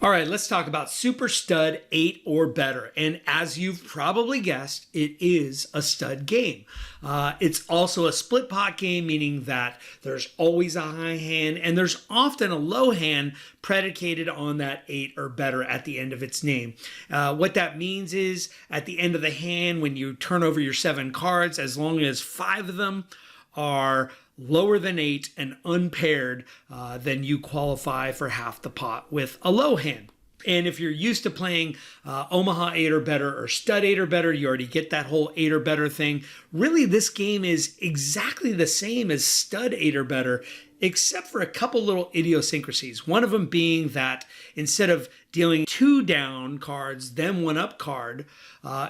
All right, let's talk about Super Stud 8 or better. And as you've probably guessed, it is a stud game. It's also a split pot game, meaning that there's always a high hand and there's often a low hand predicated on that 8 or better at the end of its name. What that means is at the end of the hand, when you turn over your 7 cards, as long as 5 of them are lower than 8 and unpaired, then you qualify for half the pot with a low hand. And if you're used to playing Omaha 8 or better or stud 8 or better, you already get that whole 8 or better thing. Really, this game is exactly the same as stud 8 or better, except for a couple little idiosyncrasies. One of them being that instead of dealing 2 down cards, then 1 up card,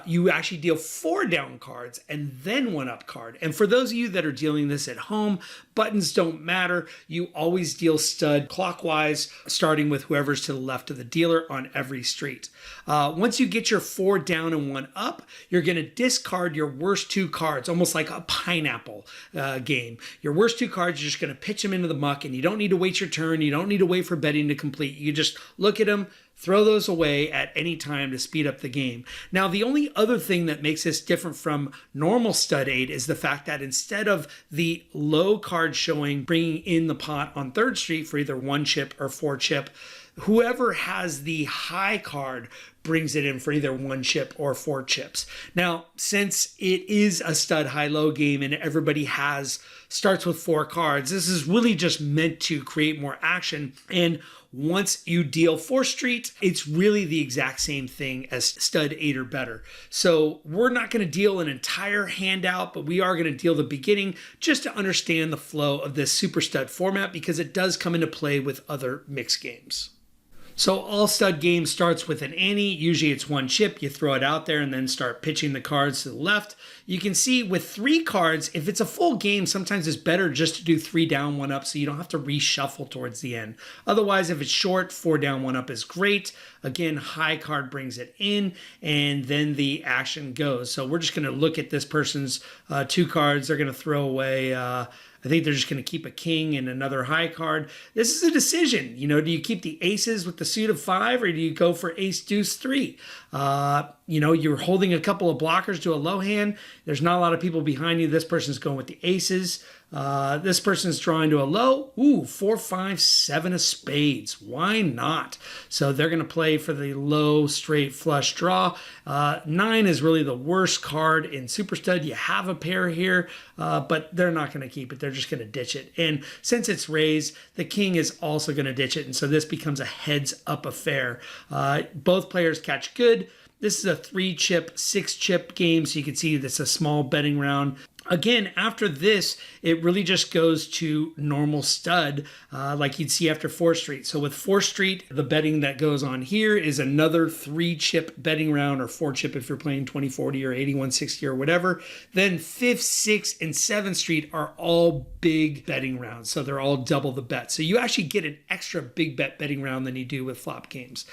you actually deal 4 down cards and then 1 up card. And for those of you that are dealing this at home, buttons don't matter. You always deal stud clockwise, starting with whoever's to the left of the dealer on every street. Once you get your 4 down and 1 up, you're going to discard your worst 2 cards, almost like a pineapple game. Your worst 2 cards, you're just going to pitch them into the muck, and you don't need to wait your turn. You don't need to wait for betting to complete. You just look at them, throw those away at any time to speed up the game. Now, the only other thing that makes this different from normal stud 8 is the fact that instead of the low card showing bringing in the pot on 3rd Street for either 1 chip or 4 chip, whoever has the high card brings it in for either 1 chip or 4 chips. Now, since it is a stud high-low game and everybody starts with 4 cards, this is really just meant to create more action. And once you deal 4th Street, it's really the exact same thing as stud 8 or better. So we're not going to deal an entire handout, but we are going to deal the beginning just to understand the flow of this super stud format, because it does come into play with other mixed games. So all stud game starts with an ante. Usually it's 1 chip. You throw it out there and then start pitching the cards to the left. You can see with 3 cards, if it's a full game, sometimes it's better just to do 3 down, 1 up so you don't have to reshuffle towards the end. Otherwise, if it's short, 4 down, 1 up is great. Again, high card brings it in and then the action goes. So we're just going to look at this person's 2 cards. They're going to throw away I think they're just going to keep a king and another high card. This is a decision. You know, do you keep the aces with the suit of 5 or do you go for ace, deuce, 3? You know, you're holding a couple of blockers to a low hand. There's not a lot of people behind you. This person's going with the aces. This person's drawing to a low. Ooh, 4, 5, 7 of spades. Why not? So they're going to play for the low straight flush draw. 9 is really the worst card in Super Stud. You have a pair here, but they're not going to keep it. They're just going to ditch it. And since it's raised, the king is also going to ditch it. And so this becomes a heads up affair. Both players catch good. This is a 3 chip, 6 chip game. So you can see this is a small betting round. Again, after this, it really just goes to normal stud, like you'd see after 4th Street. So with 4th Street, the betting that goes on here is another 3-chip betting round, or 4-chip if you're playing 2040 or 8160 or whatever. Then 5th, 6th, and 7th Street are all big betting rounds. So they're all double the bet. So you actually get an extra big bet betting round than you do with flop games.